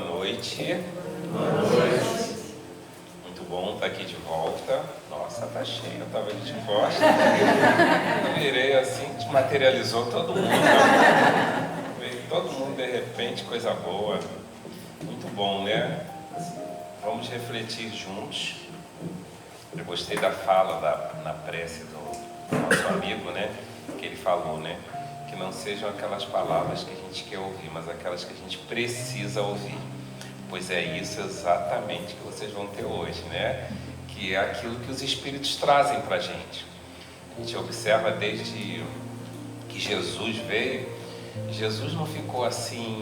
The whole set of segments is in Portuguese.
noite. Boa noite. Muito bom estar aqui de volta. Nossa, tá cheio, eu estava de costa. Eu virei assim, materializou todo mundo. Veio todo mundo de repente, coisa boa. Muito bom, né? Vamos refletir juntos. Eu gostei da fala na prece do nosso amigo, né? Que ele falou, né? Que não sejam aquelas palavras que a gente quer ouvir, mas aquelas que a gente precisa ouvir. Pois é isso exatamente que vocês vão ter hoje, né? Que é aquilo que os Espíritos trazem para a gente. A gente observa desde que Jesus veio, Jesus não ficou assim,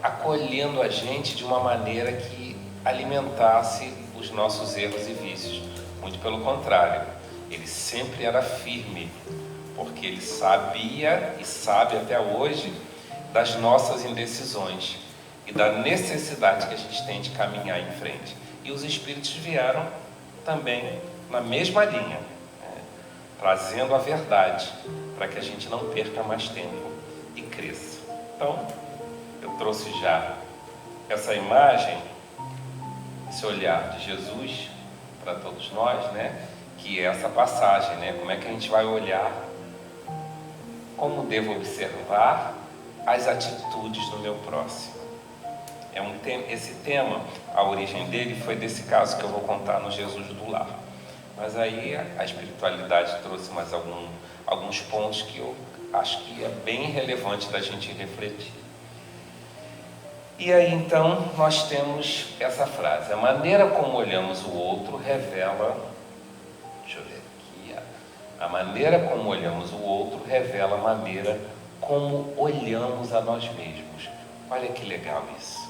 acolhendo a gente de uma maneira que alimentasse os nossos erros e vícios. Muito pelo contrário, ele sempre era firme, porque ele sabia e sabe até hoje das nossas indecisões e da necessidade que a gente tem de caminhar em frente. E os Espíritos vieram também na mesma linha, né? Trazendo a verdade, para que a gente não perca mais tempo e cresça. Então, eu trouxe já essa imagem, esse olhar de Jesus para todos nós, né? Que é essa passagem, né? Como é que a gente vai olhar, como devo observar as atitudes do meu próximo. Esse tema, a origem dele foi desse caso que eu vou contar no Jesus do Lar. Mas aí a espiritualidade trouxe mais alguns pontos que eu acho que é bem relevante da gente refletir. E aí então nós temos essa frase: a maneira como olhamos o outro revela, deixa eu ver aqui, a maneira como olhamos o outro revela a maneira como olhamos a nós mesmos. Olha que legal isso.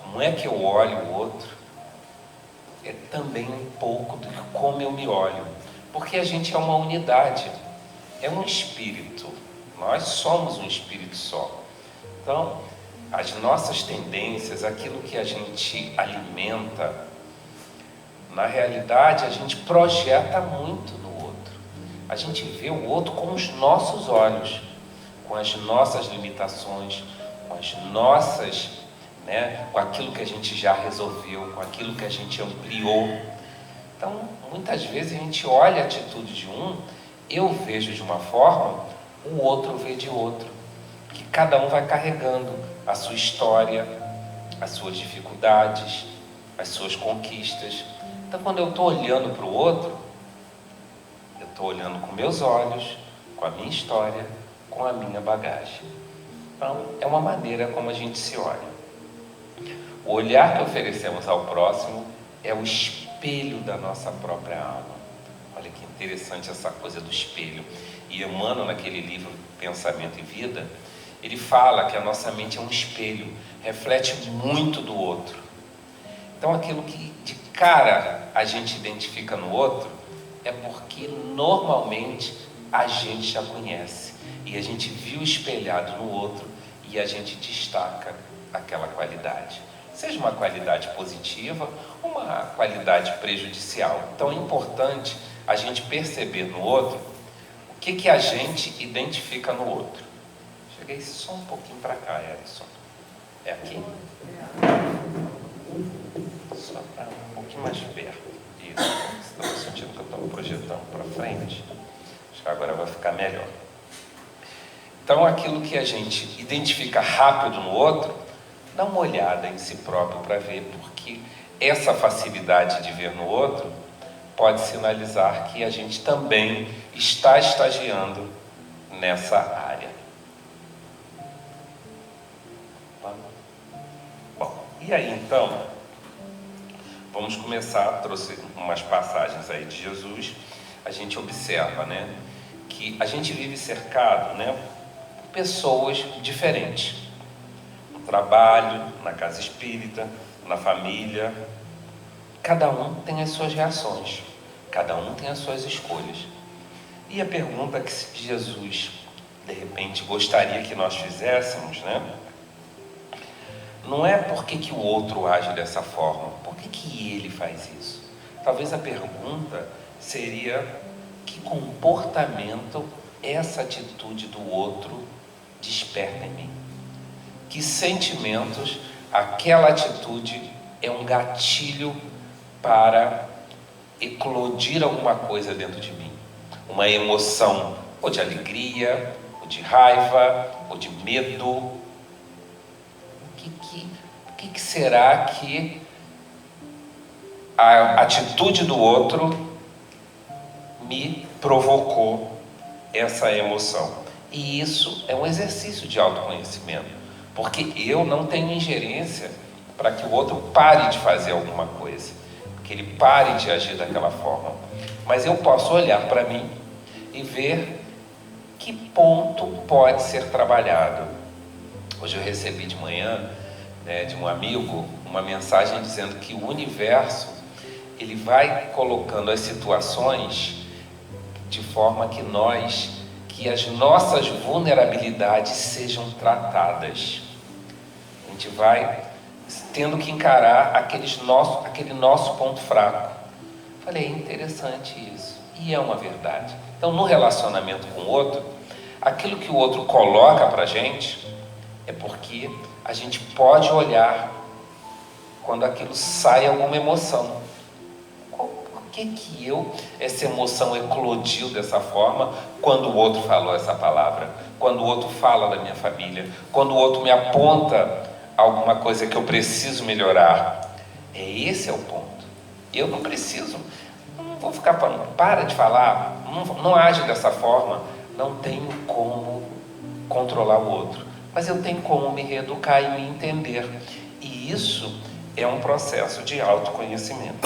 Como é que eu olho o outro é também um pouco do que como eu me olho, porque a gente é uma unidade, é um espírito, nós somos um espírito só. Então, as nossas tendências, aquilo que a gente alimenta, na realidade a gente projeta muito no outro. A gente vê o outro com os nossos olhos, com as nossas limitações, com as nossas, né, com aquilo que a gente já resolveu, com aquilo que a gente ampliou. Então, muitas vezes a gente olha a atitude de um, eu vejo de uma forma, o outro vê de outro, que cada um vai carregando a sua história, as suas dificuldades, as suas conquistas. Então, quando eu estou olhando para o outro, eu estou olhando com meus olhos, com a minha história, com a minha bagagem. Então, é uma maneira como a gente se olha. O olhar que oferecemos ao próximo é o espelho da nossa própria alma. Olha que interessante essa coisa do espelho. E Emmanuel, naquele livro Pensamento e Vida, ele fala que a nossa mente é um espelho, reflete muito do outro. Então, aquilo que de cara a gente identifica no outro é porque normalmente a gente já conhece e a gente viu espelhado no outro e a gente destaca aquela qualidade. Seja uma qualidade positiva ou uma qualidade prejudicial. Então é importante a gente perceber no outro o que a gente identifica no outro. Cheguei só um pouquinho para cá, Edson. É aqui? Só para um pouquinho mais perto. Isso. Estou sentindo que eu estou projetando para frente. Acho que agora vai ficar melhor. Então aquilo que a gente identifica rápido no outro, dá uma olhada em si próprio para ver, porque essa facilidade de ver no outro pode sinalizar que a gente também está estagiando nessa área. Bom, e aí então, vamos começar, trouxe umas passagens aí de Jesus, a gente observa, né, que a gente vive cercado, né, por pessoas diferentes. No trabalho, na casa espírita, na família, cada um tem as suas reações, cada um tem as suas escolhas. E a pergunta que Jesus, de repente, gostaria que nós fizéssemos, né? Não é por que o outro age dessa forma, por que ele faz isso? Talvez a pergunta seria: que comportamento essa atitude do outro desperta em mim? Que sentimentos aquela atitude é um gatilho para eclodir alguma coisa dentro de mim. Uma emoção, ou de alegria, ou de raiva, ou de medo. O que será que a atitude do outro me provocou essa emoção? E isso é um exercício de autoconhecimento, porque eu não tenho ingerência para que o outro pare de fazer alguma coisa, que ele pare de agir daquela forma. Mas eu posso olhar para mim e ver que ponto pode ser trabalhado. Hoje eu recebi de manhã, de um amigo, uma mensagem dizendo que o universo, ele vai colocando as situações de forma que as nossas vulnerabilidades sejam tratadas. A gente vai tendo que encarar aquele nosso ponto fraco. Falei, é interessante isso. E é uma verdade. Então, no relacionamento com o outro, aquilo que o outro coloca pra gente é porque a gente pode olhar quando aquilo sai alguma emoção. Por que essa emoção eclodiu dessa forma quando o outro falou essa palavra? Quando o outro fala da minha família? Quando o outro me aponta alguma coisa que eu preciso melhorar? Esse é o ponto. Eu não preciso, não vou ficar falando, para de falar, não age dessa forma. Não tenho como controlar o outro, mas eu tenho como me reeducar e me entender. E isso é um processo de autoconhecimento.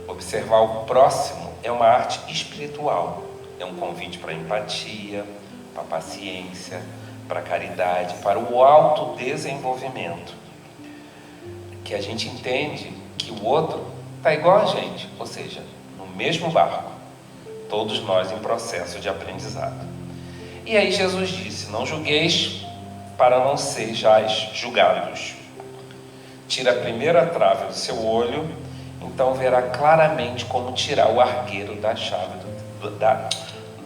Observar o próximo é uma arte espiritual. É um convite para a empatia, para a paciência, para a caridade, para o autodesenvolvimento. Que a gente entende que o outro está igual a gente, ou seja, no mesmo barco. Todos nós em processo de aprendizado. E aí Jesus disse, não julgueis para não sejais julgados. Tira a primeira trave do seu olho, então verá claramente como tirar o argueiro da chave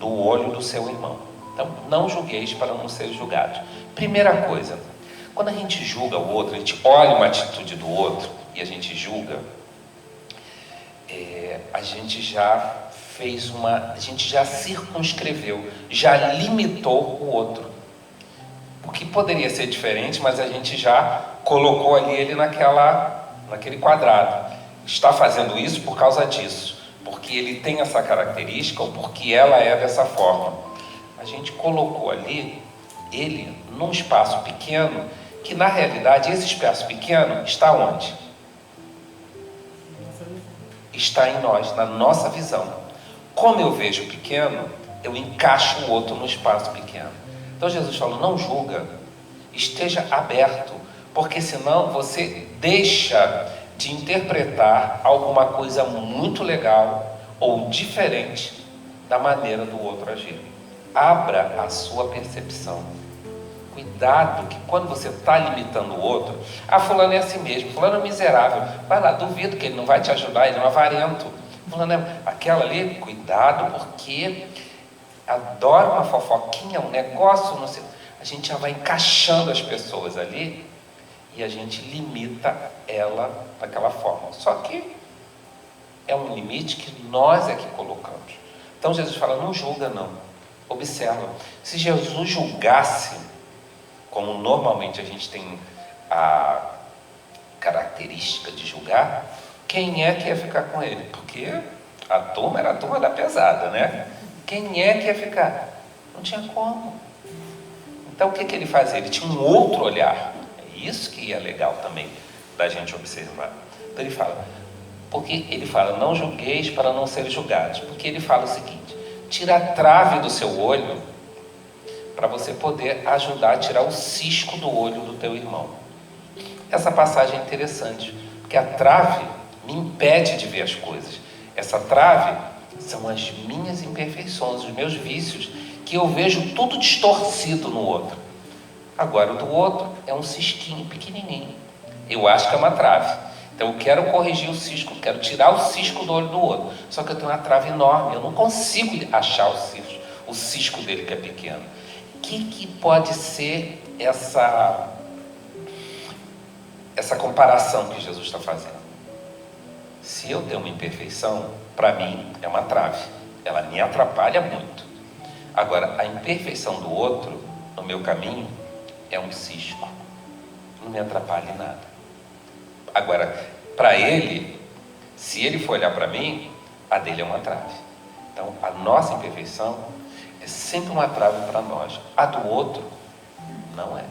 do olho do seu irmão. Então, não julgueis para não ser julgados. Primeira coisa, quando a gente julga o outro, a gente olha uma atitude do outro e a gente julga, a gente já a gente já circunscreveu, já limitou o outro. O que poderia ser diferente, mas a gente já colocou ali ele naquele quadrado. Está fazendo isso por causa disso, porque ele tem essa característica ou porque ela é dessa forma. A gente colocou ali ele num espaço pequeno, que na realidade esse espaço pequeno está onde? Está em nós, na nossa visão. Como eu vejo pequeno, eu encaixo o outro no espaço pequeno. Então Jesus falou, não julga, esteja aberto, porque senão você deixa de interpretar alguma coisa muito legal ou diferente da maneira do outro agir. Abra a sua percepção. Cuidado que quando você está limitando o outro, fulano é assim mesmo, fulano é miserável, vai lá, duvido que ele não vai te ajudar, ele é um avarento. Fulano é aquela ali, cuidado, porque adora uma fofoquinha, um negócio, não sei. A gente já vai encaixando as pessoas ali e a gente limita ela daquela forma. Só que é um limite que nós é que colocamos. Então Jesus fala, não julga não, observa. Se Jesus julgasse, como normalmente a gente tem a característica de julgar, quem é que ia ficar com ele? Porque a turma era a turma da pesada, né? Quem é que ia ficar? Não tinha como. Então o que ele fazia? Ele tinha um outro olhar. É isso que é legal também da gente observar. Então ele fala, não julgueis para não ser julgados. Porque ele fala o seguinte, tira a trave do seu olho para você poder ajudar a tirar o cisco do olho do teu irmão. Essa passagem é interessante, porque a trave me impede de ver as coisas. Essa trave são as minhas imperfeições, os meus vícios, que eu vejo tudo distorcido no outro. Agora o do outro é um cisquinho pequenininho. Eu acho que é uma trave. Então eu quero corrigir o cisco, quero tirar o cisco do olho do outro. Só que eu tenho uma trave enorme, eu não consigo achar o cisco dele que é pequeno. O que pode ser essa comparação que Jesus está fazendo. Se eu tenho uma imperfeição, para mim é uma trave, ela me atrapalha muito. Agora, a imperfeição do outro, no meu caminho, é um cisco, não me atrapalha em nada. Agora, para ele, se ele for olhar para mim, a dele é uma trave. Então, a nossa imperfeição é sempre uma trave para nós, a do outro não é.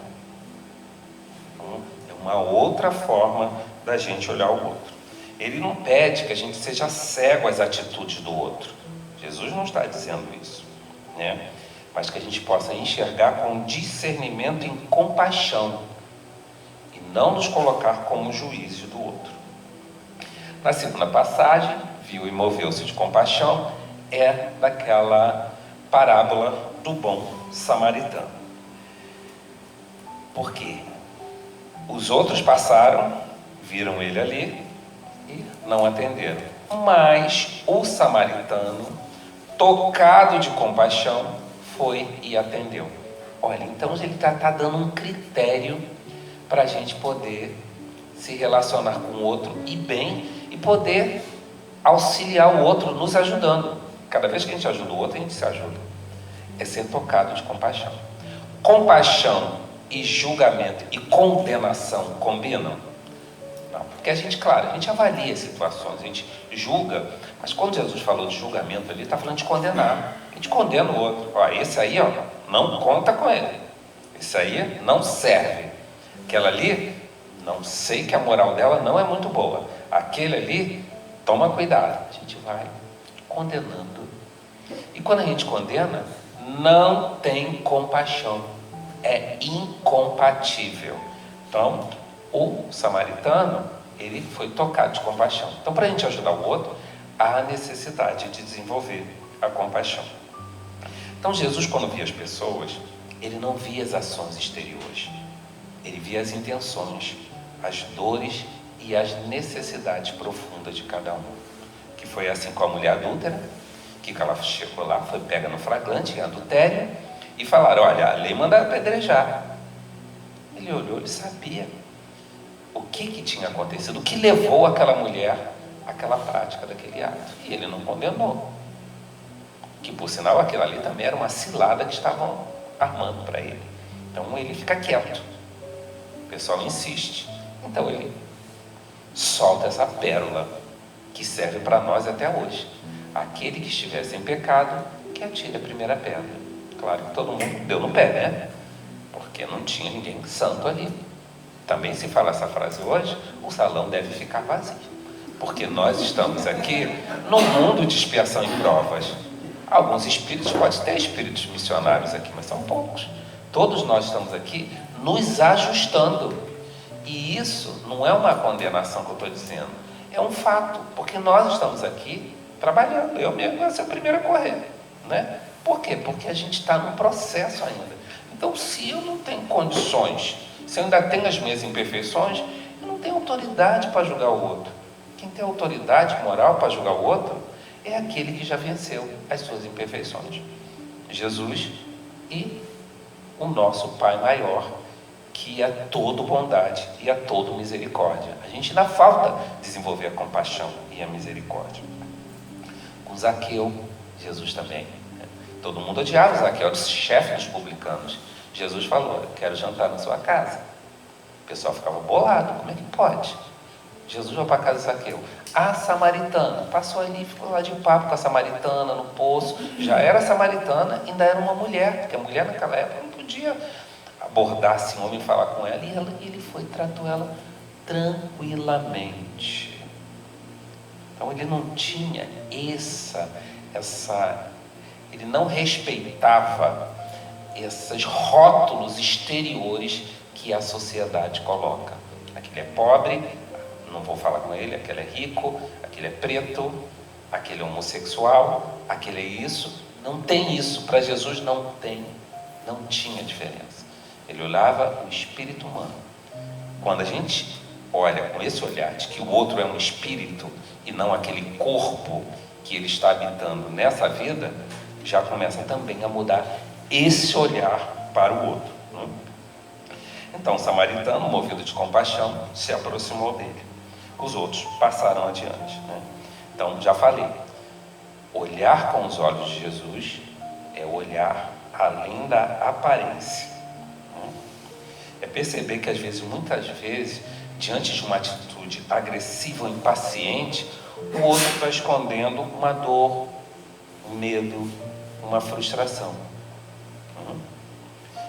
Então, é uma outra forma da gente olhar o outro. Ele não pede que a gente seja cego às atitudes do outro. Jesus não está dizendo isso, né? Mas que a gente possa enxergar com discernimento e compaixão e não nos colocar como juízes do outro. Na segunda passagem, viu e moveu-se de compaixão, é daquela parábola do bom samaritano. Por quê? Os outros passaram, viram ele ali e não atenderam. Mas o samaritano, tocado de compaixão, foi e atendeu. Olha, então ele está dando um critério para a gente poder se relacionar com o outro e bem, e poder auxiliar o outro nos ajudando. Cada vez que a gente ajuda o outro, a gente se ajuda. É ser tocado de compaixão. Compaixão e julgamento e condenação combinam? Não, porque a gente, claro, a gente avalia situações, a gente julga, mas quando Jesus falou de julgamento ali, está falando de condenar. A gente condena o outro. Ó, esse aí, ó, não conta com ele. Esse aí não serve. Aquela ali, não sei que a moral dela não é muito boa. Aquele ali, toma cuidado. A gente vai condenando. E quando a gente condena, não tem compaixão. É incompatível. Então, o samaritano, ele foi tocado de compaixão. Então, para a gente ajudar o outro, há necessidade de desenvolver a compaixão. Então, Jesus, quando via as pessoas, ele não via as ações exteriores. Ele via as intenções, as dores e as necessidades profundas de cada um. Que foi assim com a mulher adúltera, que ela chegou lá, foi pega no flagrante, em adultério, e falaram, olha, a lei manda apedrejar. Ele olhou, ele sabia o que tinha acontecido, o que levou aquela mulher àquela prática daquele ato. E ele não condenou. Que, por sinal, aquilo ali também era uma cilada que estavam armando para ele. Então, ele fica quieto. O pessoal insiste. Então, ele solta essa pérola que serve para nós até hoje. Aquele que estiver sem pecado, que atire a primeira pedra. Claro que todo mundo deu no pé, né? Porque não tinha ninguém santo ali. Também se fala essa frase hoje, o salão deve ficar vazio. Porque nós estamos aqui no mundo de expiação e provas. Alguns espíritos, pode ter espíritos missionários aqui, mas são poucos. Todos nós estamos aqui nos ajustando. E isso não é uma condenação que eu estou dizendo. É um fato, porque nós estamos aqui trabalhando. Eu mesmo vou ser o primeiro a correr, né? Por quê? Porque a gente está num processo ainda. Então, se eu não tenho condições, se eu ainda tenho as minhas imperfeições, eu não tenho autoridade para julgar o outro. Quem tem autoridade moral para julgar o outro é aquele que já venceu as suas imperfeições. Jesus e o nosso Pai maior, que é todo bondade e é todo misericórdia. A gente ainda falta desenvolver a compaixão e a misericórdia. Com Zaqueu, Jesus também. Todo mundo odiava Zaqueu, era o chefe dos publicanos. Jesus falou, eu quero jantar na sua casa. O pessoal ficava bolado, como é que pode? Jesus vai para a casa de Zaqueu. A samaritana passou ali, ficou lá de papo com a samaritana no poço. Já era samaritana, ainda era uma mulher, porque a mulher naquela época não podia abordar assim, um homem, falar com ela. E ele foi e tratou ela tranquilamente. Então ele não tinha ele não respeitava esses rótulos exteriores que a sociedade coloca. Aquele é pobre, não vou falar com ele, aquele é rico, aquele é preto, aquele é homossexual, aquele é isso. Não tem isso, para Jesus não tinha diferença. Ele olhava o espírito humano. Quando a gente olha com esse olhar de que o outro é um espírito e não aquele corpo que ele está habitando nessa vida, já começa também a mudar esse olhar para o outro. Então o samaritano, movido de compaixão, se aproximou dele. Os outros passaram adiante, né? Então, já falei, olhar com os olhos de Jesus é olhar além da aparência. É perceber que, muitas vezes, diante de uma atitude agressiva ou impaciente, o outro está escondendo uma dor, um medo, uma frustração.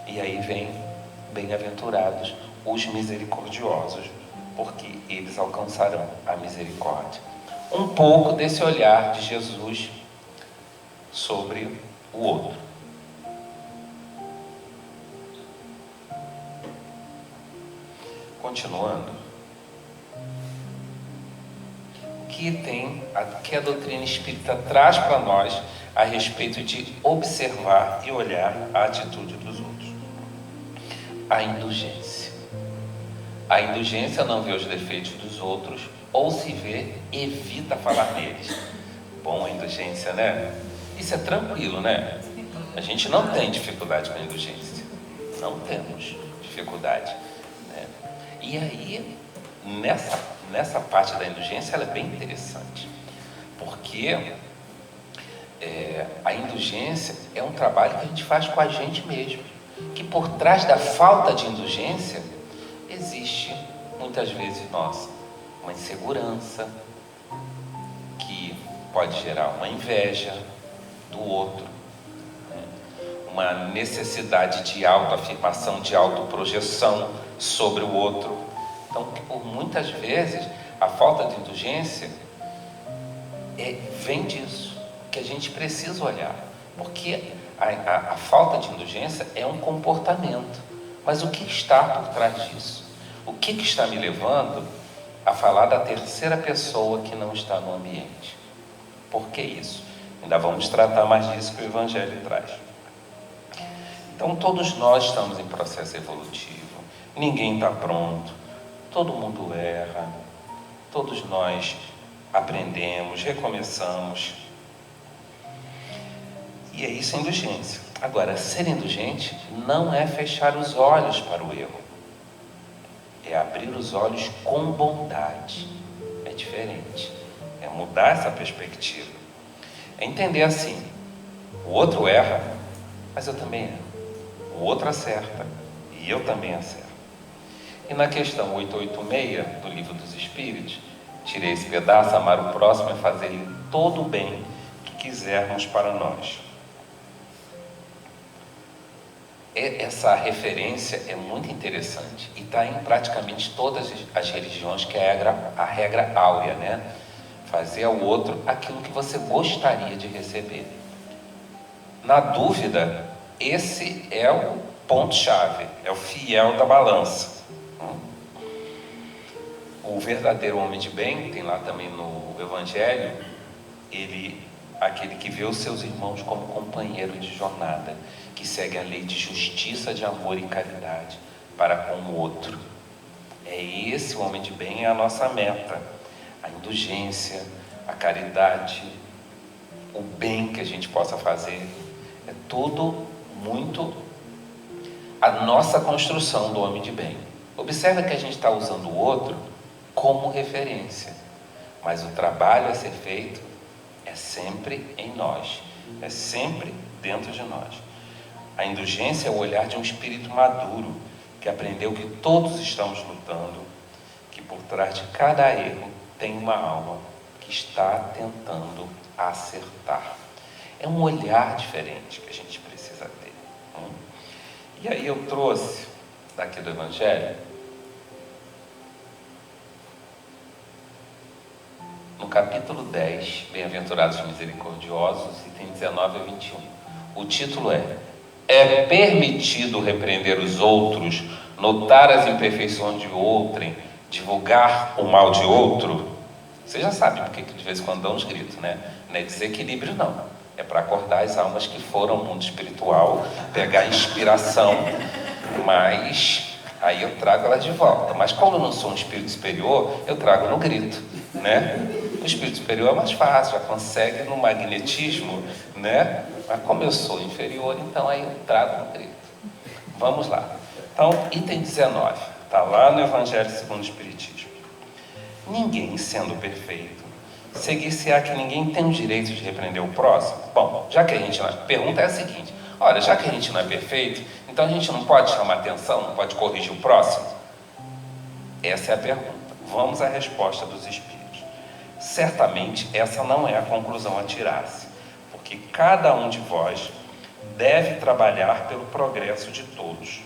E aí vem, bem-aventurados os misericordiosos, porque eles alcançarão a misericórdia. Um pouco desse olhar de Jesus sobre o outro. Continuando, o que a doutrina espírita traz para nós a respeito de observar e olhar a atitude dos outros? A indulgência. A indulgência não vê os defeitos dos outros, ou se vê, evita falar neles. Bom, a indulgência, né? Isso é tranquilo, né? A gente não tem dificuldade com a indulgência. Não temos dificuldade, né? E aí, nessa parte da indulgência, ela é bem interessante. Porque a indulgência é um trabalho que a gente faz com a gente mesmo. Que por trás da falta de indulgência, existe, muitas vezes, uma insegurança, que pode gerar uma inveja do outro, né? Uma necessidade de autoafirmação, de autoprojeção sobre o outro. Então, por muitas vezes, a falta de indulgência vem disso, que a gente precisa olhar, porque a falta de indulgência é um comportamento, mas o que está por trás disso? O que está me levando a falar da terceira pessoa que não está no ambiente? Por que isso? Ainda vamos tratar mais disso que o Evangelho traz. Então, todos nós estamos em processo evolutivo, ninguém está pronto, todo mundo erra, todos nós aprendemos, recomeçamos. E é isso a indulgência. Agora, ser indulgente não é fechar os olhos para o erro. É abrir os olhos com bondade. É diferente. É mudar essa perspectiva. É entender assim: o outro erra, mas eu também erro. O outro acerta e eu também acerto. E na questão 886 do Livro dos Espíritos, tirei esse pedaço: amar o próximo é fazer-lhe todo o bem que quisermos para nós. Essa referência é muito interessante e está em praticamente todas as religiões, que é a regra áurea, né? Fazer ao outro aquilo que você gostaria de receber. Na dúvida, esse é o ponto-chave, é o fiel da balança. O verdadeiro homem de bem, tem lá também no Evangelho, aquele que vê os seus irmãos como companheiro de jornada, que segue a lei de justiça, de amor e caridade para com o outro. É esse o homem de bem, é a nossa meta. A indulgência, a caridade, o bem que a gente possa fazer, é tudo muito a nossa construção do homem de bem. Observa que a gente está usando o outro como referência, mas o trabalho a ser feito é sempre em nós, é sempre dentro de nós. A indulgência é o olhar de um espírito maduro, que aprendeu que todos estamos lutando, que por trás de cada erro tem uma alma que está tentando acertar. É um olhar diferente que a gente precisa ter. E aí eu trouxe daqui do Evangelho, no capítulo 10, Bem-aventurados os misericordiosos, item 19 a 21. O título é permitido repreender os outros, notar as imperfeições de outrem, divulgar o mal de outro? Você já sabe porque que de vez em quando dão uns gritos, né? Não é desequilíbrio, não. É para acordar as almas que foram ao mundo espiritual, pegar inspiração, mas aí eu trago elas de volta. Mas como eu não sou um espírito superior, eu trago no grito, né? O espírito superior é mais fácil, já consegue no magnetismo, né? Mas como eu sou inferior, então aí eu trago no grito. Vamos lá. Então, item 19, está lá no Evangelho segundo o Espiritismo. Ninguém, sendo perfeito, seguir-se-á que ninguém tem o direito de repreender o próximo. Bom, já que a gente não... A pergunta é a seguinte: olha, já que a gente não é perfeito, então a gente não pode chamar atenção, não pode corrigir o próximo? Essa é a pergunta. Vamos à resposta dos Espíritos. Certamente essa não é a conclusão a tirar-se, porque cada um de vós deve trabalhar pelo progresso de todos,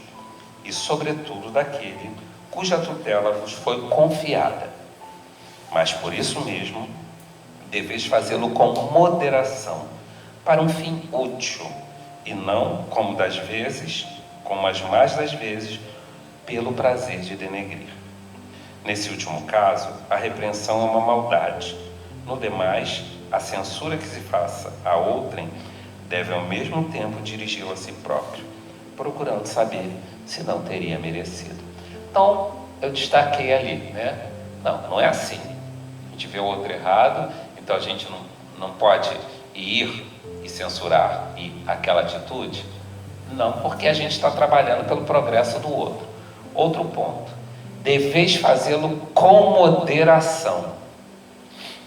e sobretudo daquele cuja tutela vos foi confiada. Mas por isso mesmo, deveis fazê-lo com moderação, para um fim útil, e não, como as mais das vezes, pelo prazer de denegrir. Nesse último caso, a repreensão é uma maldade. No demais, a censura que se faça a outrem deve ao mesmo tempo dirigi-lo a si próprio, procurando saber se não teria merecido. Então, eu destaquei ali, né? Não é assim. A gente vê o outro errado, então a gente não pode ir e censurar aquela atitude? Não, porque a gente está trabalhando pelo progresso do outro. Outro ponto: deveis fazê-lo com moderação.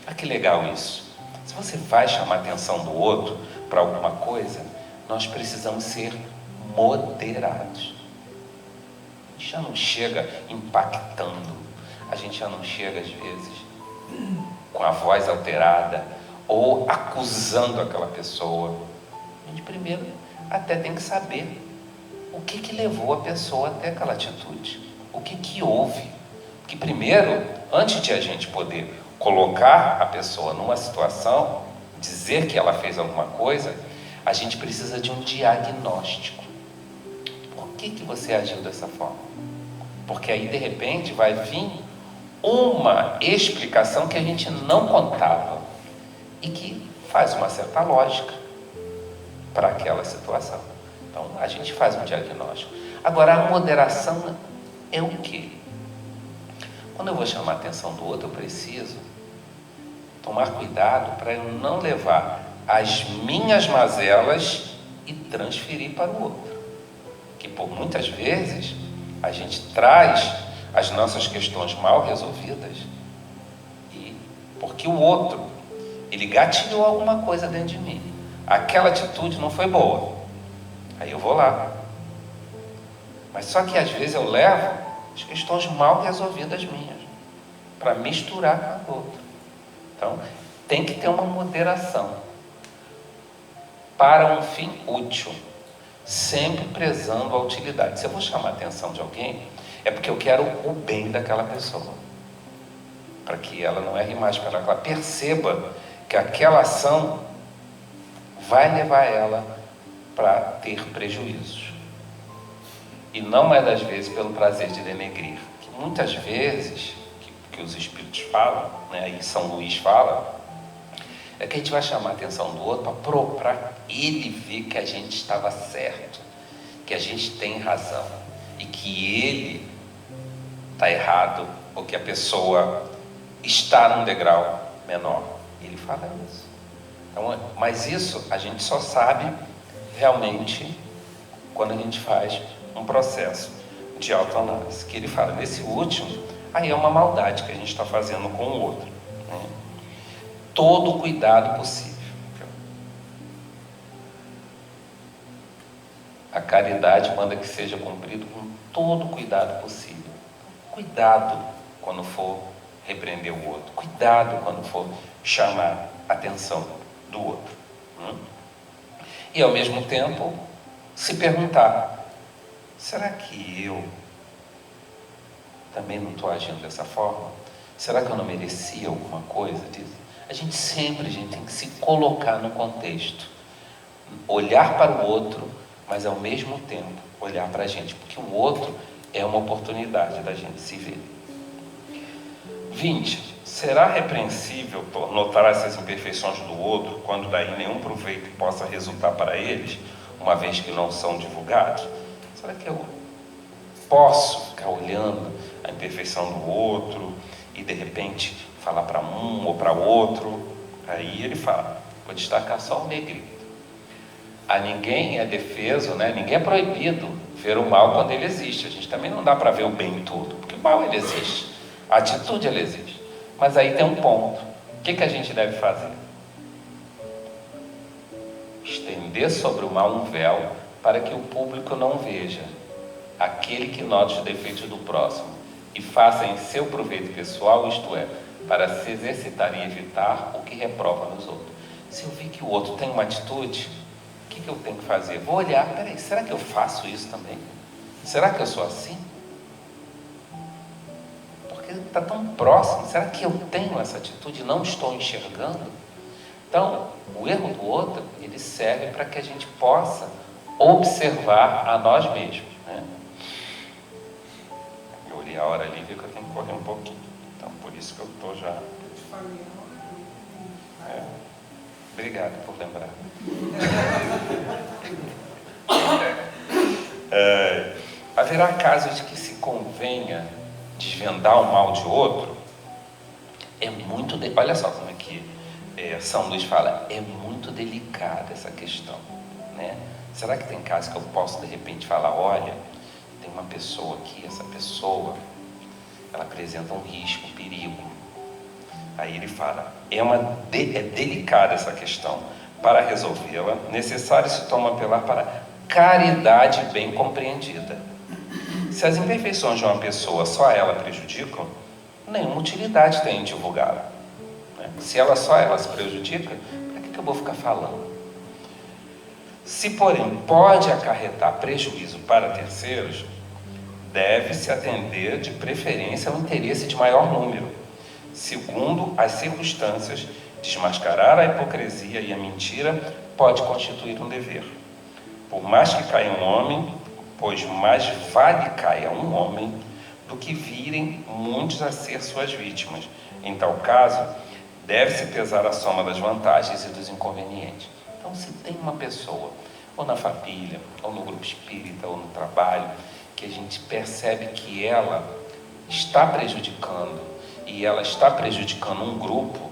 Ah, que legal isso. Se você vai chamar a atenção do outro para alguma coisa, nós precisamos ser moderados. A gente já não chega impactando, a gente já não chega às vezes com a voz alterada ou acusando aquela pessoa. A gente primeiro até tem que saber o que levou a pessoa até aquela atitude, o que houve. Que primeiro, antes de a gente poder colocar a pessoa numa situação, dizer que ela fez alguma coisa, a gente precisa de um diagnóstico. Por que você agiu dessa forma? Porque aí de repente vai vir uma explicação que a gente não contava e que faz uma certa lógica para aquela situação. Então a gente faz um diagnóstico. Agora, a moderação é o quê? Quando eu vou chamar a atenção do outro, eu preciso tomar cuidado para eu não levar as minhas mazelas e transferir para o outro. Que por muitas vezes a gente traz as nossas questões mal resolvidas e porque o outro, ele gatilhou alguma coisa dentro de mim. Aquela atitude não foi boa. Aí eu vou lá. Mas só que às vezes eu levo as questões mal resolvidas minhas para misturar com a outra. Então, tem que ter uma moderação para um fim útil, sempre prezando a utilidade. Se eu vou chamar a atenção de alguém, é porque eu quero o bem daquela pessoa, para que ela não erre mais, para que ela perceba que aquela ação vai levar ela para ter prejuízos. E não mais das vezes pelo prazer de denegrir. Que muitas vezes, que os Espíritos falam, né, e São Luís fala, é que a gente vai chamar a atenção do outro para ele ver que a gente estava certo, que a gente tem razão, e que ele está errado, ou que a pessoa está num degrau menor. Ele fala isso. Então, mas isso a gente só sabe realmente quando a gente faz um processo de autoanálise, que ele fala, nesse último, aí é uma maldade que a gente está fazendo com o outro, né? Todo o cuidado possível. A caridade manda que seja cumprido com todo o cuidado possível. Cuidado quando for repreender o outro, cuidado quando for chamar a atenção do outro, né? E ao mesmo tempo se perguntar, será que eu também não estou agindo dessa forma? Será que eu não merecia alguma coisa disso? A gente tem que se colocar no contexto, olhar para o outro, mas ao mesmo tempo olhar para a gente, porque o outro é uma oportunidade da gente se ver. 20. Será repreensível notar essas imperfeições do outro, quando daí nenhum proveito possa resultar para eles, uma vez que não são divulgados? Será que eu posso ficar olhando a imperfeição do outro e de repente falar para um ou para outro? Aí ele fala, vou destacar só o negrito. A ninguém é defeso, né? Ninguém é proibido ver o mal quando ele existe. A gente também não dá para ver o bem em tudo, porque o mal ele existe, a atitude ela existe. Mas aí tem um ponto. O que a gente deve fazer? Estender sobre o mal um véu para que o público não veja. Aquele que nota os defeitos do próximo e faça em seu proveito pessoal, isto é, para se exercitar e evitar o que reprova nos outros. Se eu vi que o outro tem uma atitude, o que eu tenho que fazer? Vou olhar, peraí, será que eu faço isso também? Será que eu sou assim? Porque está tão próximo, será que eu tenho essa atitude e não estou enxergando? Então, o erro do outro, ele serve para que a gente possa observar a nós mesmos, né? Eu olhei a hora ali e vi que eu tenho que correr um pouquinho. Então, por isso que eu estou já... Obrigado por lembrar. Haverá casos de que se convenha desvendar o mal de outro? Olha só como é que São Luís fala, é muito delicada essa questão, né? Será que tem casos que eu posso de repente falar, olha, tem uma pessoa aqui, essa pessoa, ela apresenta um risco, um perigo. Aí ele fala, é delicada essa questão. Para resolvê-la, necessário se toma apelar para caridade bem compreendida. Se as imperfeições de uma pessoa só ela prejudicam, nenhuma utilidade tem em divulgá-la. Se só ela se prejudica, para que eu vou ficar falando? Se, porém, pode acarretar prejuízo para terceiros, deve-se atender de preferência ao interesse de maior número. Segundo as circunstâncias, desmascarar a hipocrisia e a mentira pode constituir um dever. Por mais que caia um homem, pois mais vale caia um homem do que virem muitos a ser suas vítimas. Em tal caso, deve-se pesar a soma das vantagens e dos inconvenientes. Então, se tem uma pessoa, ou na família, ou no grupo espírita, ou no trabalho, que a gente percebe que ela está prejudicando, e ela está prejudicando um grupo,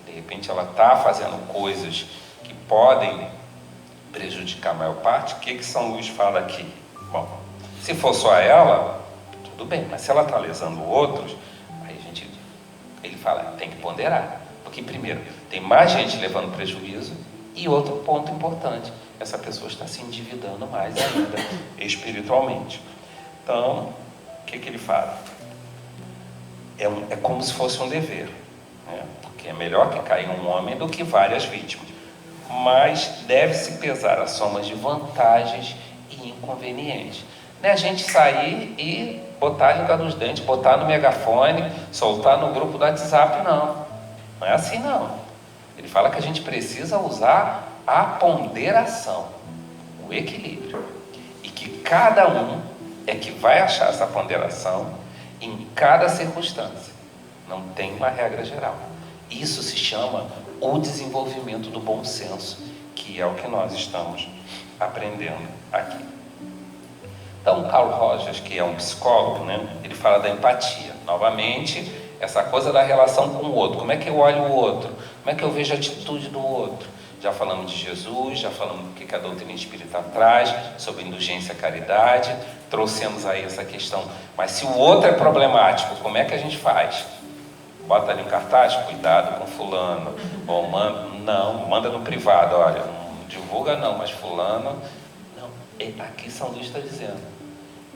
de repente ela está fazendo coisas que podem prejudicar a maior parte, o que São Luís fala aqui? Bom, se for só ela, tudo bem, mas se ela está lesando outros, aí ele fala, tem que ponderar, porque primeiro, tem mais gente levando prejuízo, e outro ponto importante, essa pessoa está se endividando mais ainda espiritualmente. Então, o que ele fala? É como se fosse um dever, né? Porque é melhor que caia um homem do que várias vítimas, mas deve-se pesar a soma de vantagens e inconvenientes. Não é a gente sair e botar a língua nos dentes, botar no megafone, soltar no grupo do WhatsApp, não. Não é assim, não. Ele fala que a gente precisa usar a ponderação, o equilíbrio, e que cada um é que vai achar essa ponderação em cada circunstância. Não tem uma regra geral. Isso se chama o desenvolvimento do bom senso, que é o que nós estamos aprendendo aqui. Então, Carl Rogers, que é um psicólogo, né, ele fala da empatia. Novamente, essa coisa da relação com o outro. Como é que eu olho o outro? Como é que eu vejo a atitude do outro? Já falamos de Jesus, já falamos do que a doutrina espírita traz, sobre indulgência e caridade, trouxemos aí essa questão. Mas se o outro é problemático, como é que a gente faz? Bota ali um cartaz, cuidado com fulano, ou manda no privado, olha, não divulga não, mas fulano, não. Aqui São Luís está dizendo,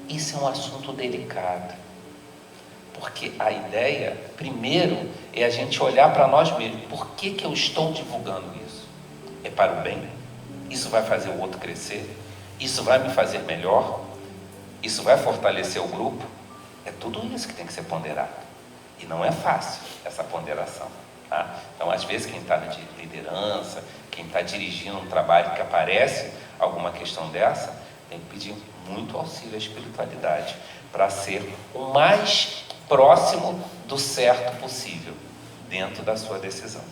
isso é um assunto delicado, porque a ideia, primeiro, é a gente olhar para nós mesmos, por que eu estou divulgando isso? É para o bem? Isso vai fazer o outro crescer? Isso vai me fazer melhor? Isso vai fortalecer o grupo? É tudo isso que tem que ser ponderado. E não é fácil essa ponderação, tá? Então, às vezes, quem está na liderança, quem está dirigindo um trabalho que aparece alguma questão dessa, tem que pedir muito auxílio à espiritualidade para ser o mais próximo do certo possível, dentro da sua decisão.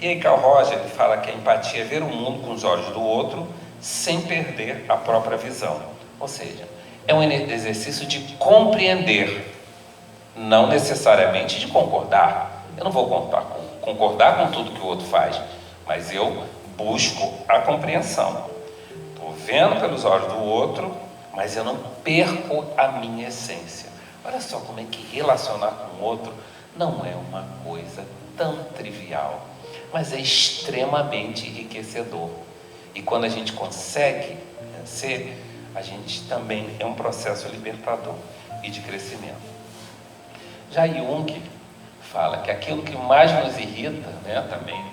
E aí Carl Rogers ele fala que a empatia é ver o mundo com os olhos do outro, sem perder a própria visão. Ou seja, é um exercício de compreender, não necessariamente de concordar. Eu não vou concordar com tudo que o outro faz, mas eu busco a compreensão. Estou vendo pelos olhos do outro, mas eu não perco a minha essência. Olha só como é que relacionar com o outro não é uma coisa tão trivial, mas é extremamente enriquecedor. E quando a gente consegue ser, a gente também é um processo libertador e de crescimento. Já Jung fala que aquilo que mais nos irrita, né, também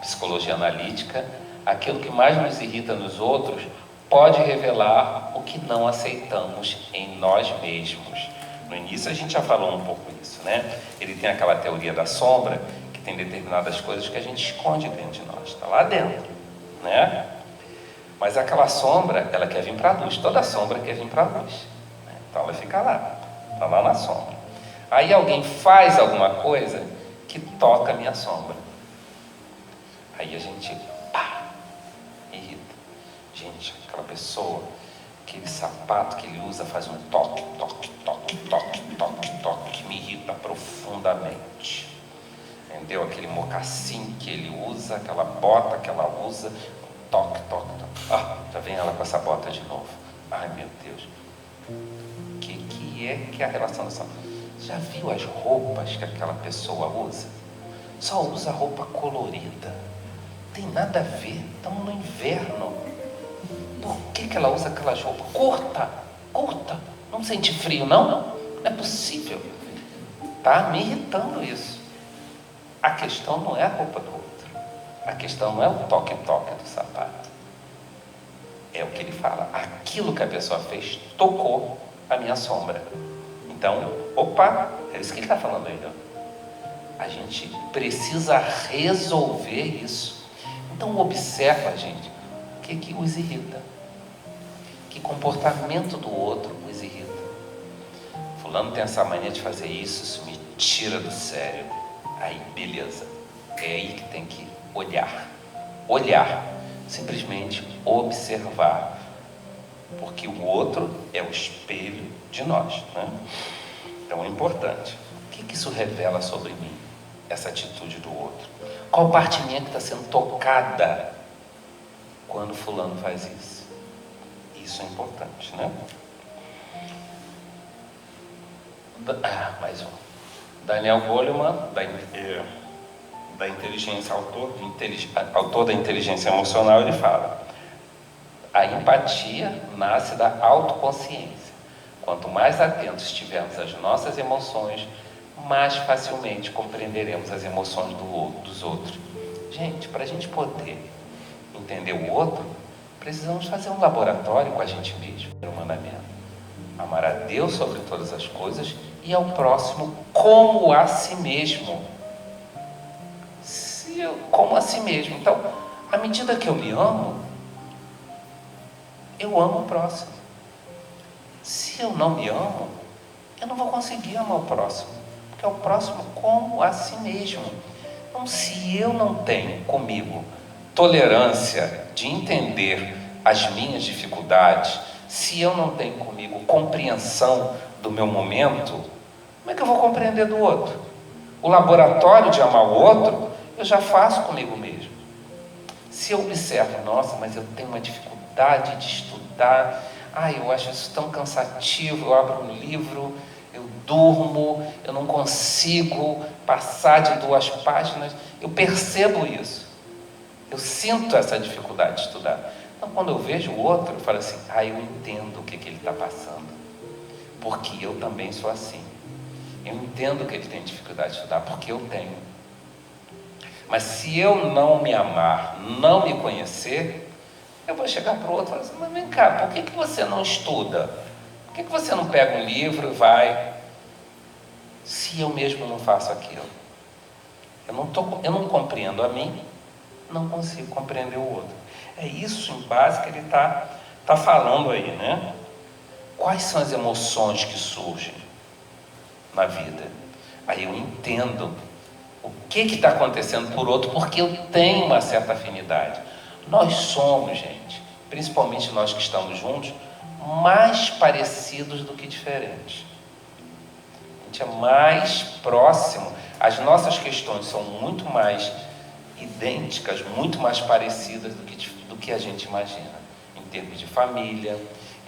psicologia analítica, aquilo que mais nos irrita nos outros pode revelar o que não aceitamos em nós mesmos. No início a gente já falou um pouco isso, né? Ele tem aquela teoria da sombra, que tem determinadas coisas que a gente esconde dentro de nós, está lá dentro, né? Mas aquela sombra, ela quer vir para a luz, toda sombra quer vir para a luz, né? Então ela fica lá, está lá na sombra. Aí alguém faz alguma coisa que toca a minha sombra. Aí a gente, pá, irrita. Gente, aquela pessoa, aquele sapato que ele usa faz um toque, toque, toque, toque, toque, toque, que me irrita profundamente. Entendeu? Aquele mocassim que ele usa, aquela bota que ela usa, toque, toque, toque. Ah, já vem ela com essa bota de novo. Ai, meu Deus. O que é a relação dessa? Já viu as roupas que aquela pessoa usa? Só usa roupa colorida. Tem nada a ver, estamos no inverno. Por que ela usa aquelas roupas? Curta. Não sente frio, não? Não é possível. Está me irritando isso. A questão não é a roupa do outro. A questão não é o toque-toque do sapato. É o que ele fala. Aquilo que a pessoa fez tocou a minha sombra. Então, opa, é isso que ele está falando aí, ó. A gente precisa resolver isso. Então observa, gente, o que os irrita. Que comportamento do outro os irrita. Fulano tem essa mania de fazer isso, isso me tira do sério. Aí, beleza. É aí que tem que olhar. Olhar. Simplesmente observar. Porque o outro é o espelho de nós, né? Então é importante. O que isso revela sobre mim? Essa atitude do outro. Qual parte minha que está sendo tocada quando fulano faz isso? Isso é importante, né? Mais um. Daniel Goleman, da inteligência, autor da inteligência emocional, ele fala: a empatia nasce da autoconsciência. Quanto mais atentos estivermos às nossas emoções, mais facilmente compreenderemos as emoções dos outros. Gente, para a gente poder entender o outro, precisamos fazer um laboratório com a gente mesmo. O mandamento: amar a Deus sobre todas as coisas e ao próximo como a si mesmo. Como a si mesmo. Então, à medida que eu me amo, eu amo o próximo. Se eu não me amo, eu não vou conseguir amar o próximo, porque é o próximo como a si mesmo. Então, se eu não tenho comigo tolerância de entender as minhas dificuldades, se eu não tenho comigo compreensão do meu momento, como é que eu vou compreender do outro? O laboratório de amar o outro, eu já faço comigo mesmo. Se eu observo, nossa, mas eu tenho uma dificuldade de estudar, eu acho isso tão cansativo, eu abro um livro, eu durmo, eu não consigo passar de 2 páginas, eu percebo isso, eu sinto essa dificuldade de estudar. Então, quando eu vejo o outro, eu falo assim, eu entendo o que ele está passando, porque eu também sou assim. Eu entendo que ele tem dificuldade de estudar, porque eu tenho. Mas se eu não me amar, não me conhecer, eu vou chegar para o outro e falar assim, mas vem cá, por que você não estuda? Por que você não pega um livro e vai? Se eu mesmo não faço aquilo, eu não compreendo a mim, não consigo compreender o outro. É isso em base que ele está falando aí, né? Quais são as emoções que surgem na vida? Aí eu entendo o que está acontecendo por outro, porque eu tenho uma certa afinidade. Nós somos, gente, principalmente nós que estamos juntos, mais parecidos do que diferentes. A gente é mais próximo, as nossas questões são muito mais idênticas, muito mais parecidas do que a gente imagina. termos de família,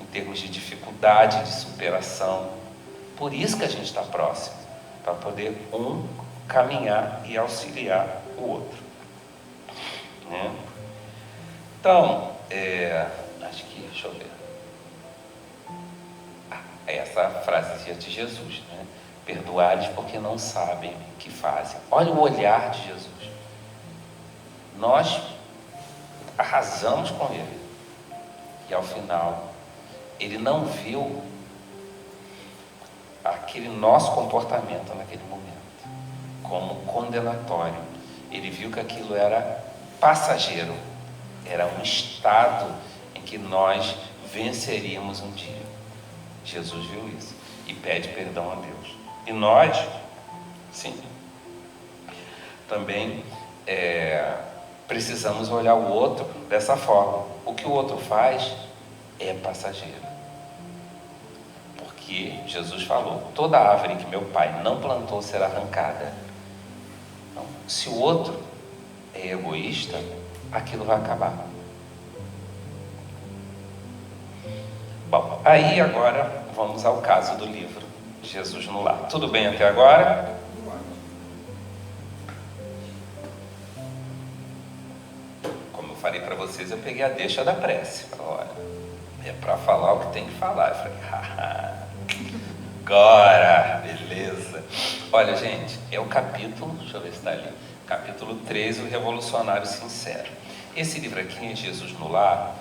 em termos de dificuldade, de superação. Por isso que a gente está próximo, para poder um caminhar e auxiliar o outro, né? Então, acho que, deixa eu ver. Essa frase de Jesus, né? Perdoar-lhes porque não sabem o que fazem. Olha o olhar de Jesus. Nós arrasamos com ele. E ao final, ele não viu aquele nosso comportamento naquele momento como condenatório. Ele viu que aquilo era passageiro. Era um estado em que nós venceríamos um dia. Jesus viu isso e pede perdão a Deus. E nós, sim, também precisamos olhar o outro dessa forma. O que o outro faz é passageiro. Porque Jesus falou, toda árvore que meu pai não plantou será arrancada. Então, se o outro é egoísta, aquilo vai acabar. Bom, aí agora vamos ao caso do livro Jesus no Lar. Tudo bem até agora? Como eu falei para vocês, eu peguei a deixa da prece. Olha, é para falar o que tem que falar. Eu falei, haha, agora, beleza. Olha, gente, é o capítulo, deixa eu ver se está ali, capítulo 3, o Revolucionário Sincero. Esse livro aqui, Jesus no Lar,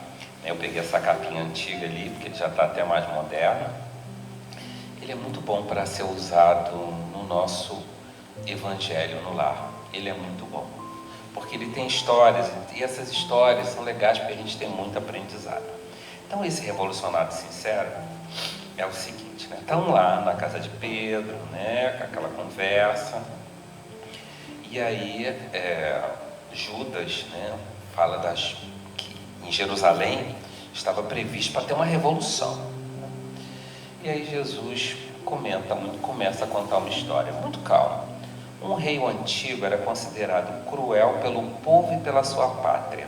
eu peguei essa capinha antiga ali, porque ele já está até mais moderno. Ele é muito bom para ser usado no nosso Evangelho no Lar. Ele é muito bom, porque ele tem histórias, e essas histórias são legais porque a gente tem muito aprendizado. Então esse Revolucionário Sincero é o seguinte, né? Estão lá na casa de Pedro, né? Com aquela conversa, e aí Judas, né? Fala que em Jerusalém estava previsto para ter uma revolução. E aí Jesus começa a contar uma história muito calma. Um rei antigo era considerado cruel pelo povo e pela sua pátria,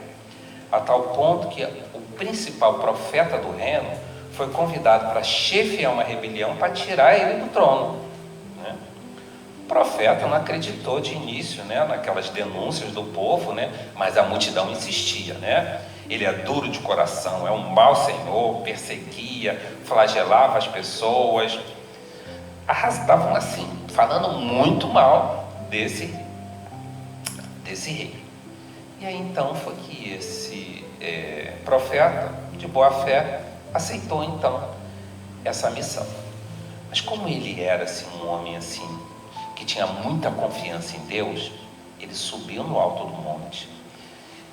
a tal ponto que o principal profeta do reino foi convidado para chefiar uma rebelião para tirar ele do trono, né? O profeta não acreditou de início, né, naquelas denúncias do povo, né, mas a multidão insistia, né? Ele é duro de coração, é um mau senhor, perseguia, flagelava as pessoas. Estavam assim, falando muito mal desse rei. E aí então foi que esse profeta de boa fé aceitou então essa missão. Mas como ele era assim, um homem assim, que tinha muita confiança em Deus, ele subiu no alto do monte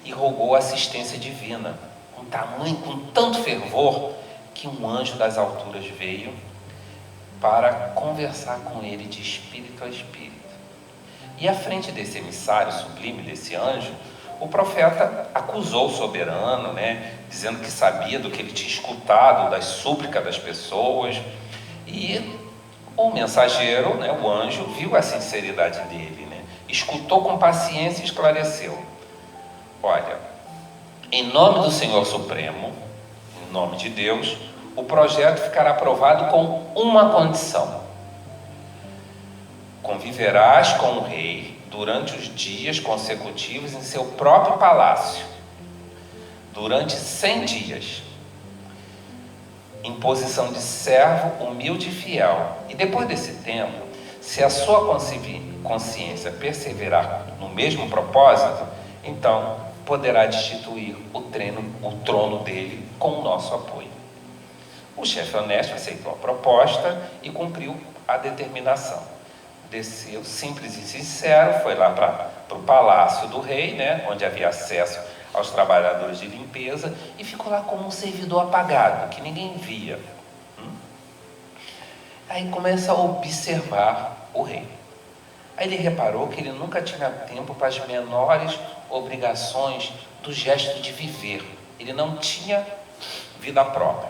e rogou assistência divina, com tanto fervor, que um anjo das alturas veio para conversar com ele de espírito a espírito. E à frente desse emissário sublime, desse anjo, o profeta acusou o soberano, né, dizendo que sabia do que ele tinha escutado, das súplicas das pessoas. E o mensageiro, né, o anjo, viu a sinceridade dele, né, escutou com paciência e esclareceu. Olha, em nome do Senhor Supremo, em nome de Deus, o projeto ficará aprovado com uma condição: conviverás com o rei durante os dias consecutivos em seu próprio palácio, durante 100 dias, em posição de servo humilde e fiel. E depois desse tempo, se a sua consciência perseverar no mesmo propósito, então poderá destituir o trono dele com o nosso apoio. O chefe honesto aceitou a proposta e cumpriu a determinação. Desceu simples e sincero, foi lá para o palácio do rei, né, onde havia acesso aos trabalhadores de limpeza, e ficou lá como um servidor apagado, que ninguém via. Aí começa a observar o rei. Aí ele reparou que ele nunca tinha tempo para as menores obrigações do gesto de viver. Ele não tinha vida própria.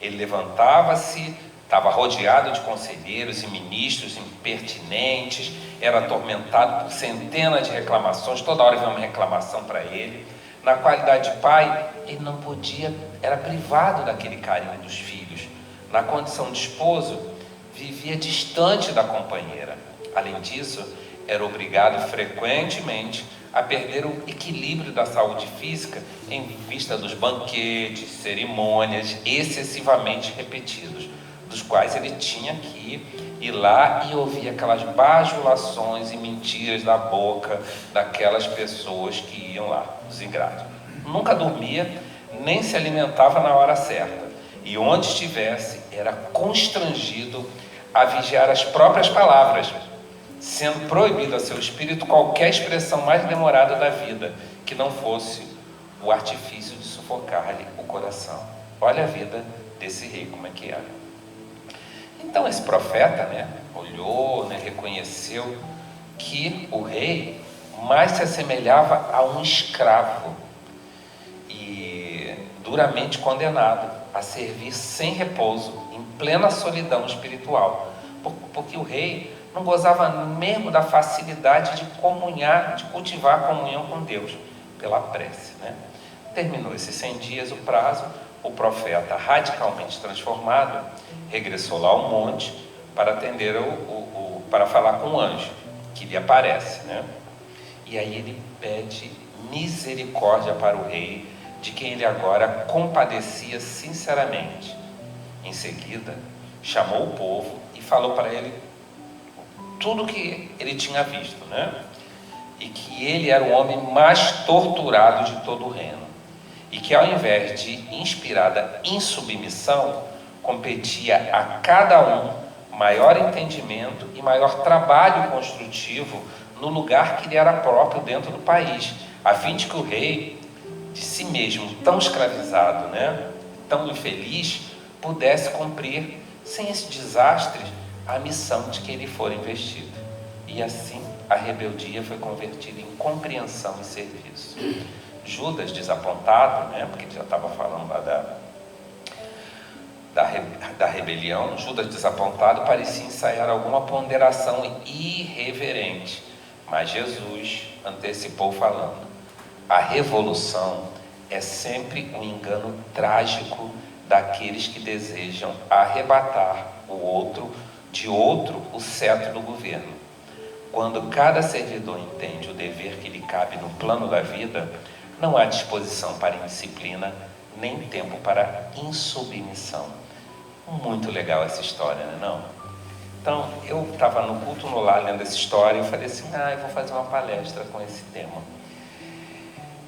Ele levantava-se, estava rodeado de conselheiros e ministros impertinentes, era atormentado por centenas de reclamações, toda hora vinha uma reclamação para ele. Na qualidade de pai, ele não podia, era privado daquele carinho dos filhos. Na condição de esposo, vivia distante da companheira. Além disso, era obrigado frequentemente a perder o equilíbrio da saúde física em vista dos banquetes, cerimônias excessivamente repetidos, dos quais ele tinha que ir lá e ouvir aquelas bajulações e mentiras da boca daquelas pessoas que iam lá, os ingratos. Nunca dormia, nem se alimentava na hora certa, e onde estivesse era constrangido a vigiar as próprias palavras, sendo proibido a seu espírito qualquer expressão mais demorada da vida, que não fosse o artifício de sufocar-lhe o coração. Olha a vida desse rei, como é que era. Então esse profeta, olhou, reconheceu que o rei mais se assemelhava a um escravo e duramente condenado a servir sem repouso, em plena solidão espiritual, porque o rei não gozava mesmo da facilidade de comunhar, de cultivar a comunhão com Deus, pela prece. Terminou esses 100 dias o prazo, o profeta, radicalmente transformado, regressou lá ao monte para atender para falar com o anjo, que lhe aparece. E aí ele pede misericórdia para o rei, de quem ele agora compadecia sinceramente. Em seguida, chamou o povo e falou para ele tudo que ele tinha visto, e que ele era o homem mais torturado de todo o reino, e que ao invés de inspirada insubmissão, competia a cada um maior entendimento e maior trabalho construtivo no lugar que lhe era próprio dentro do país, a fim de que o rei, de si mesmo tão escravizado, tão infeliz, pudesse cumprir, sem esse desastre, a missão de que ele fora investido. E assim a rebeldia foi convertida em compreensão e serviço. Judas, desapontado, porque ele já estava falando lá da rebelião, Judas, desapontado, parecia ensaiar alguma ponderação irreverente, mas Jesus antecipou falando: a revolução é sempre um engano trágico daqueles que desejam arrebatar de outro o cetro do governo. Quando cada servidor entende o dever que lhe cabe no plano da vida, não há disposição para indisciplina, nem tempo para insubmissão. Muito legal essa história, não? Então, eu estava no culto no lar lendo essa história e eu falei assim, eu vou fazer uma palestra com esse tema.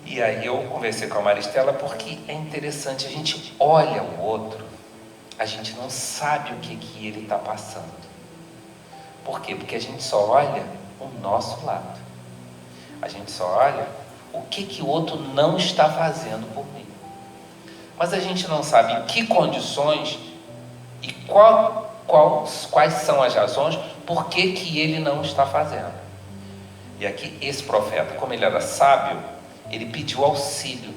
E aí eu conversei com a Maristela, porque é interessante, a gente olha o outro, a gente não sabe o que ele está passando. Por quê? Porque a gente só olha o nosso lado. A gente só olha o que o outro não está fazendo por mim. Mas a gente não sabe em que condições e quais são as razões por que ele não está fazendo. E aqui esse profeta, como ele era sábio, ele pediu auxílio.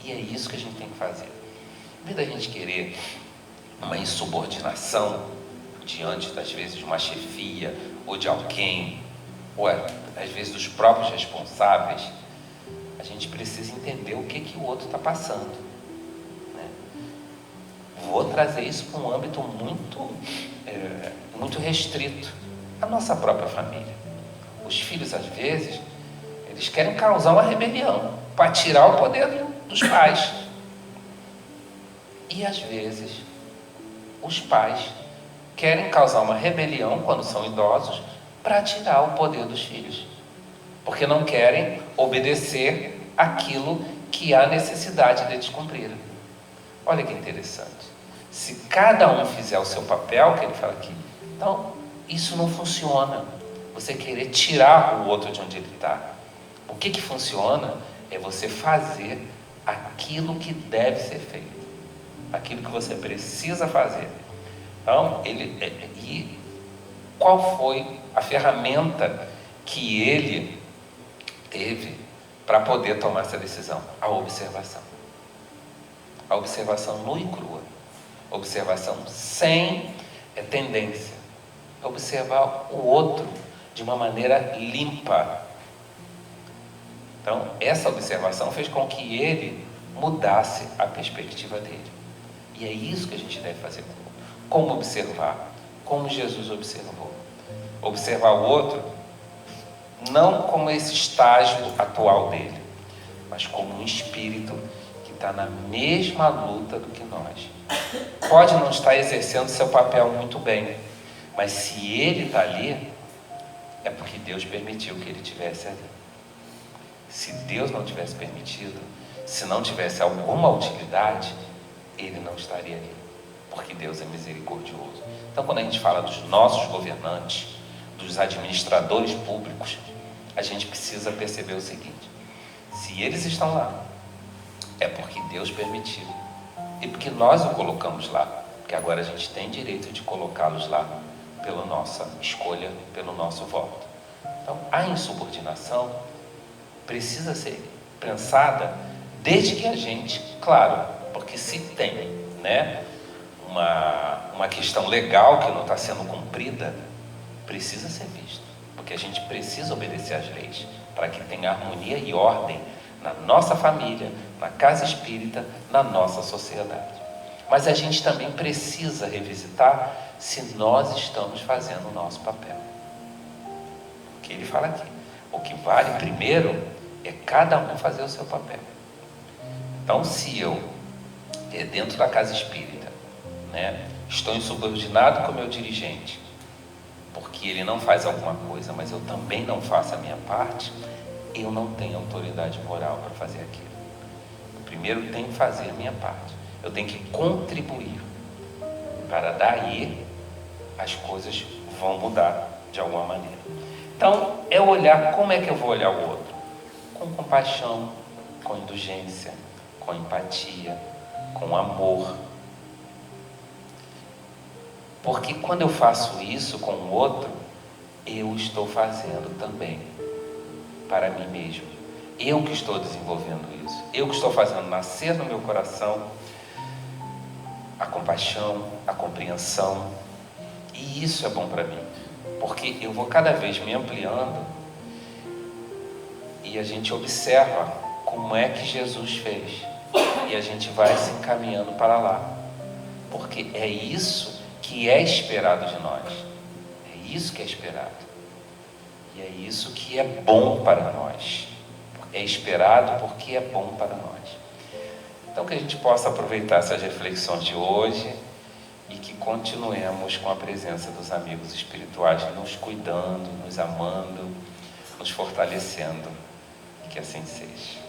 E é isso que a gente tem que fazer. Em vez da gente querer uma insubordinação diante, às vezes, de uma chefia ou de alguém, ou às vezes dos próprios responsáveis, a gente precisa entender o que o outro está passando. Vou trazer isso para um âmbito muito restrito. A nossa própria família. Os filhos, às vezes, eles querem causar uma rebelião para tirar o poder dos pais. E, às vezes, os pais querem causar uma rebelião, quando são idosos, para tirar o poder dos filhos. Porque não querem obedecer aquilo que há necessidade deles cumprirem. Olha que interessante. Se cada um fizer o seu papel, que ele fala aqui, então isso não funciona. Você querer tirar o outro de onde ele está. O que funciona é você fazer aquilo que deve ser feito. Aquilo que você precisa fazer. Então, e qual foi a ferramenta que ele teve para poder tomar essa decisão? A observação. A observação nua e crua. Observação sem tendência. Observar o outro de uma maneira limpa. Então, essa observação fez com que ele mudasse a perspectiva dele. E é isso que a gente deve fazer. Como observar? Como Jesus observou. Observar o outro, não como esse estágio atual dele, mas como um espírito que está na mesma luta do que nós. Pode não estar exercendo seu papel muito bem, mas se ele está ali, é porque Deus permitiu que ele estivesse ali. Se Deus não tivesse permitido, se não tivesse alguma utilidade, ele não estaria ali, porque Deus é misericordioso. Então, quando a gente fala dos nossos governantes, dos administradores públicos, a gente precisa perceber o seguinte: se eles estão lá, é porque Deus permitiu, e porque nós o colocamos lá, porque agora a gente tem direito de colocá-los lá pela nossa escolha, pelo nosso voto. Então, a insubordinação precisa ser pensada desde que a gente, claro, porque se tem, né, uma questão legal que não está sendo cumprida, precisa ser visto, porque a gente precisa obedecer às leis para que tenha harmonia e ordem na nossa família, na casa espírita, na nossa sociedade. Mas a gente também precisa revisitar se nós estamos fazendo o nosso papel. Porque ele fala aqui, o que vale primeiro é cada um fazer o seu papel. Então, se eu, dentro da casa espírita, né, estou insubordinado com o meu dirigente, porque ele não faz alguma coisa, mas eu também não faço a minha parte, eu não tenho autoridade moral para fazer aquilo. Eu primeiro tenho que fazer a minha parte. Eu tenho que contribuir, para daí as coisas vão mudar de alguma maneira. Então, é olhar, como é que eu vou olhar o outro? Com compaixão, com indulgência, com empatia, com amor. Porque quando eu faço isso com o outro, eu estou fazendo também para mim mesmo. Eu que estou desenvolvendo isso. Eu que estou fazendo nascer no meu coração a compaixão, a compreensão. E isso é bom para mim, porque eu vou cada vez me ampliando e a gente observa como é que Jesus fez. E a gente vai se encaminhando para lá. Porque é isso que é esperado de nós. É isso que é esperado. E é isso que é bom para nós. É esperado porque é bom para nós. Então, que a gente possa aproveitar essas reflexões de hoje e que continuemos com a presença dos amigos espirituais, nos cuidando, nos amando, nos fortalecendo. E que assim seja.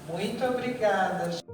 Muito obrigada.